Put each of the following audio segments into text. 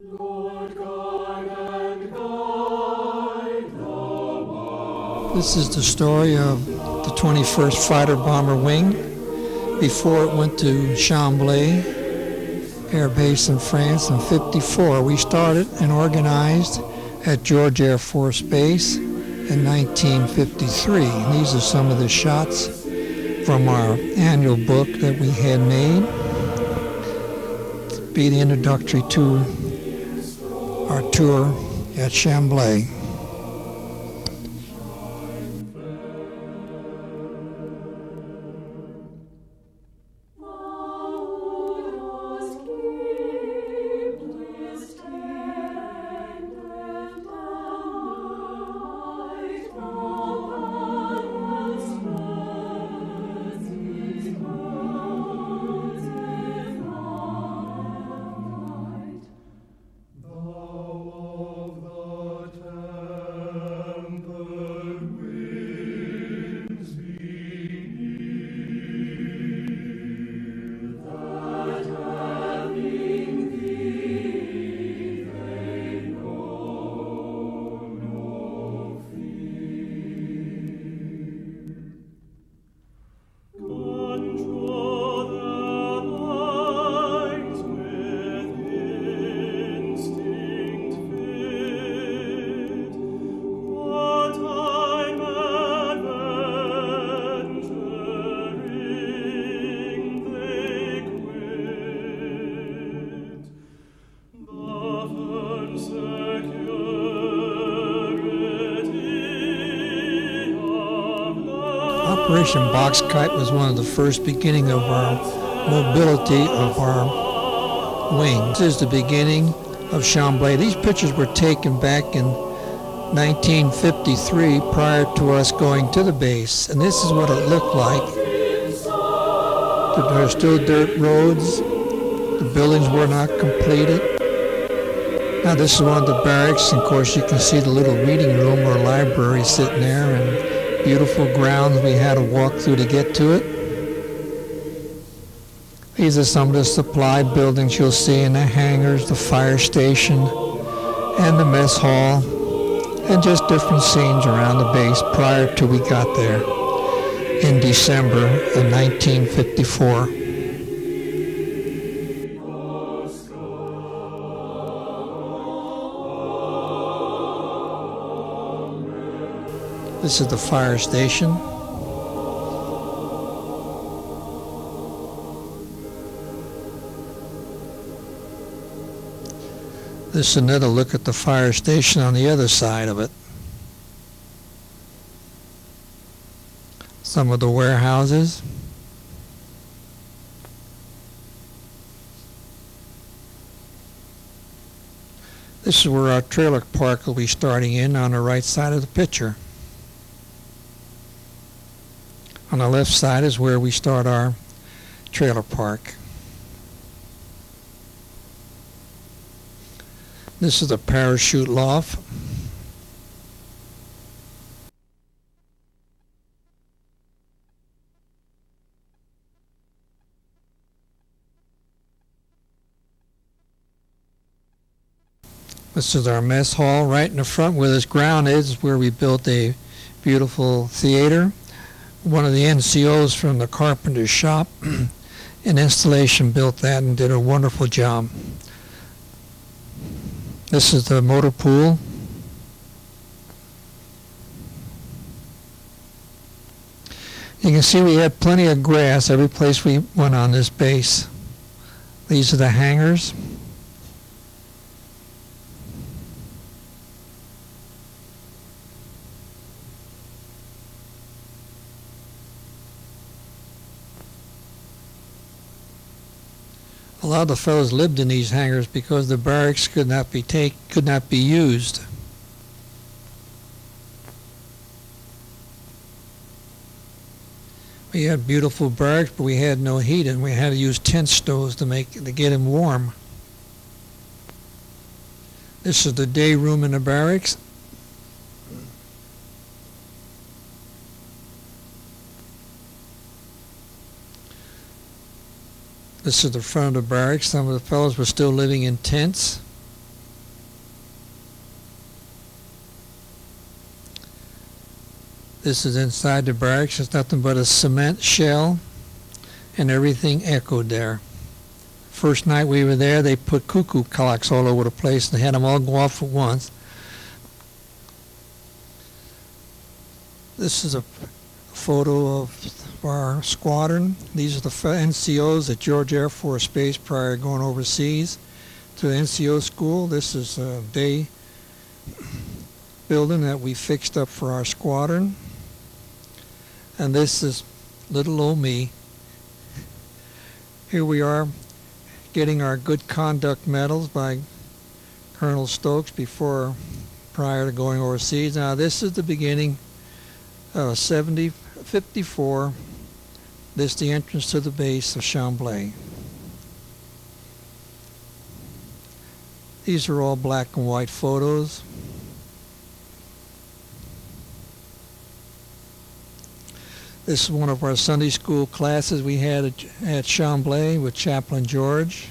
Lord, guide and guide the one. This is the story of the 21st Fighter Bomber Wing before it went to Chambley Air Base in France in '54. We started and organized at George Air Force Base in 1953. And these are some of the shots from our annual book that we had made to be the introductory to our tour at Chambley. Operation Box Kite was one of the first beginning of our mobility of our wings. This is the beginning of Chambley. These pictures were taken back in 1953 prior to us going to the base, and this is what it looked like. There are still dirt roads. The buildings were not completed. Now this is one of the barracks, and of course you can see the little reading room or library sitting there, and beautiful grounds we had to walk through to get to it. These are some of the supply buildings you'll see in the hangars, the fire station, and the mess hall, and just different scenes around the base prior to we got there in December of 1954. This is the fire station. This is another look at the fire station on the other side of it. Some of the warehouses. This is where our trailer park will be starting in on the right side of the picture. On the left side is where we start our trailer park. This is the parachute loft. This is our mess hall. Right in the front where this ground is where we built a beautiful theater. One of the NCOs from the carpenter's shop in installation built that and did a wonderful job. This is the motor pool. You can see we had plenty of grass every place we went on this base. These are the hangars. A lot of the fellows lived in these hangars because the barracks could not be used. We had beautiful barracks, but we had no heat, and we had to use tent stoves to get them warm. This is the day room in the barracks. This is the front of the barracks. Some of the fellows were still living in tents. This is inside the barracks. It's nothing but a cement shell, and everything echoed there. First night we were there, they put cuckoo clocks all over the place and had them all go off at once. This is a photo of our squadron. These are the NCOs at George Air Force Base prior to going overseas to the NCO school. This is a day building that we fixed up for our squadron. And this is little old me. Here we are getting our good conduct medals by Colonel Stokes prior to going overseas. Now this is the beginning of 54. This is the entrance to the base of Chambley. These are all black and white photos. This is one of our Sunday school classes we had at Chambley with Chaplain George.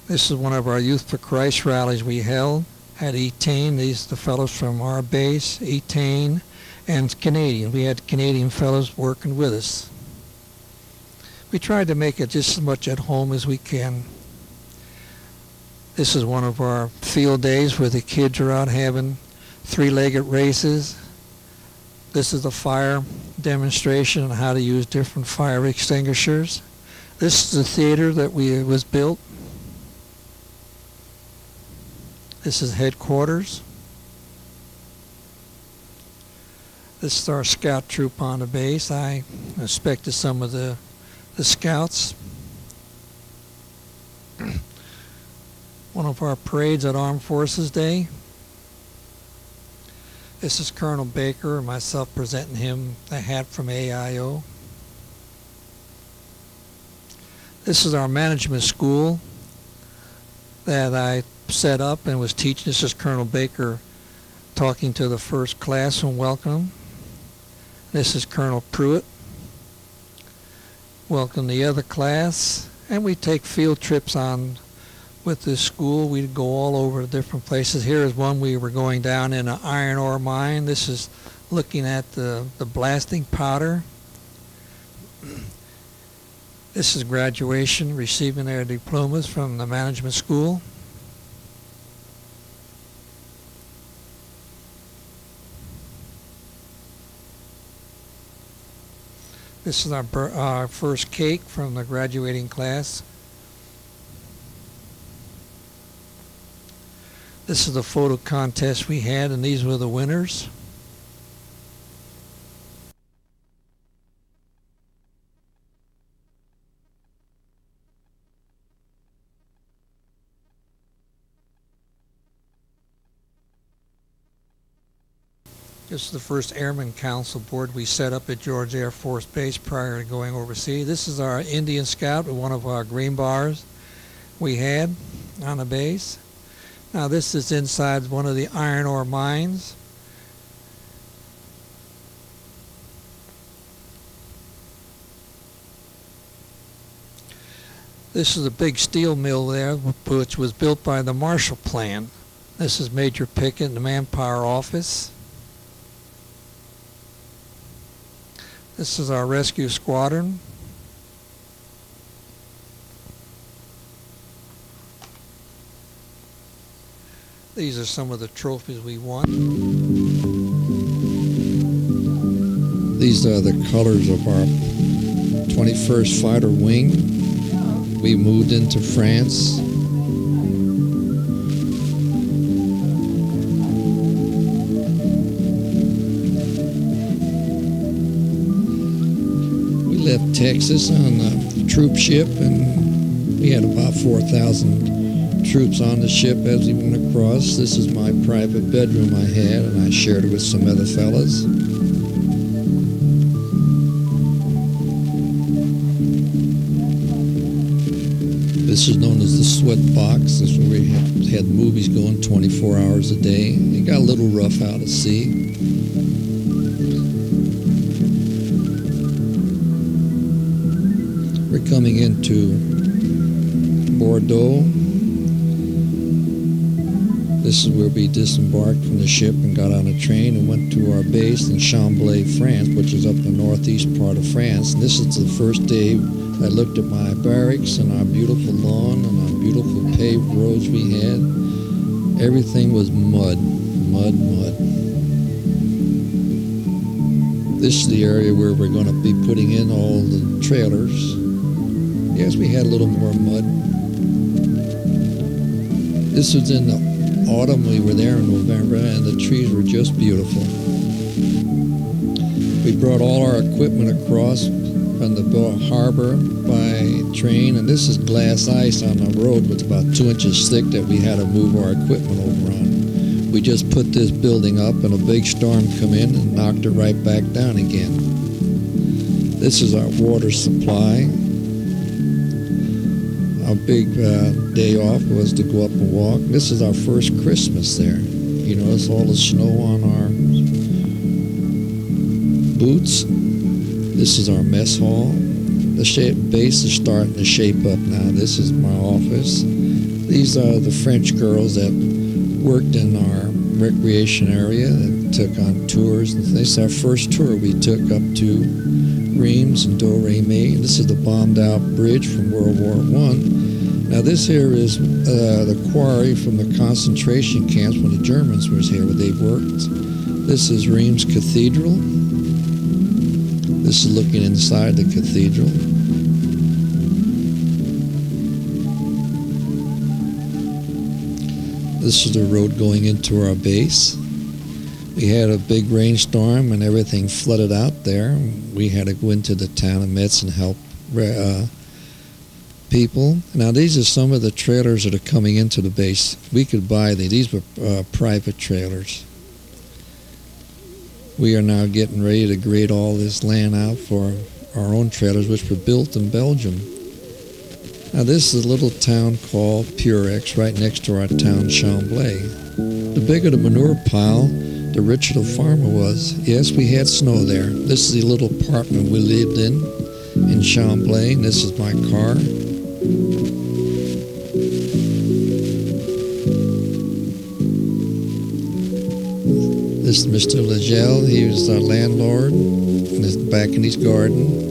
This is one of our Youth for Christ rallies we held at Etain. These are the fellows from our base, Etain, and Canadian. We had Canadian fellows working with us. We tried to make it just as much at home as we can. This is one of our field days where the kids are out having three-legged races. This is a fire demonstration on how to use different fire extinguishers. This is the theater that was built. This is headquarters. This is our scout troop on the base. I inspected some of the scouts. One of our parades at Armed Forces Day. This is Colonel Baker and myself presenting him the hat from AIO. This is our management school that I set up and was teaching. This is Colonel Baker talking to the first class and welcome. This is Colonel Pruitt. Welcome the other class. And we take field trips on with this school. We'd go all over different places. Here is one we were going down in an iron ore mine. This is looking at the blasting powder. This is graduation, receiving their diplomas from the management school. This is our first cake from the graduating class. This is the photo contest we had, and these were the winners. This is the first Airman Council Board we set up at George Air Force Base prior to going overseas. This is our Indian Scout, one of our green bars we had on the base. Now this is inside one of the iron ore mines. This is a big steel mill there, which was built by the Marshall Plan. This is Major Pickett in the Manpower Office. This is our rescue squadron. These are some of the trophies we won. These are the colors of our 21st Fighter Wing. We moved into France. We left Texas on a troop ship, and we had about 4,000 troops on the ship as we went across. This is my private bedroom I had, and I shared it with some other fellas. This is known as the sweat box. This is where we had movies going 24 hours a day. It got a little rough out at sea. We're coming into Bordeaux. This is where we disembarked from the ship and got on a train and went to our base in Chambley, France, which is up the northeast part of France. And this is the first day I looked at my barracks and our beautiful lawn and our beautiful paved roads we had. Everything was mud, mud, mud. This is the area where we're going to be putting in all the trailers. Yes, we had a little more mud. This was in the autumn. We were there in November, and the trees were just beautiful. We brought all our equipment across from the harbor by train, and this is glass ice on the road with about 2 inches thick that we had to move our equipment over on. We just put this building up, and a big storm come in and knocked it right back down again. This is our water supply. Our big day off was to go up and walk. This is our first Christmas there. You notice all the snow on our boots. This is our mess hall. The base is starting to shape up now. This is my office. These are the French girls that worked in our recreation area that took on tours. This is our first tour we took up to Reims and Domremy. This is the bombed out bridge from World War I. Now this here is the quarry from the concentration camps when the Germans was here where they worked. This is Reims Cathedral. This is looking inside the cathedral. This is the road going into our base. We had a big rainstorm and everything flooded out there. We had to go into the town of Metz and help people. Now these are some of the trailers that are coming into the base. We could buy these. These were private trailers. We are now getting ready to grade all this land out for our own trailers, which were built in Belgium. Now this is a little town called Purex, right next to our town Chambley. The bigger the manure pile, the richer the farmer was. Yes, we had snow there. This is the little apartment we lived in Chambley, and this is my car. This is Mr. Legel. He was our landlord, and is back in his garden.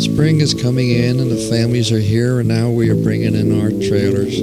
Spring is coming in, and the families are here, and now we are bringing in our trailers.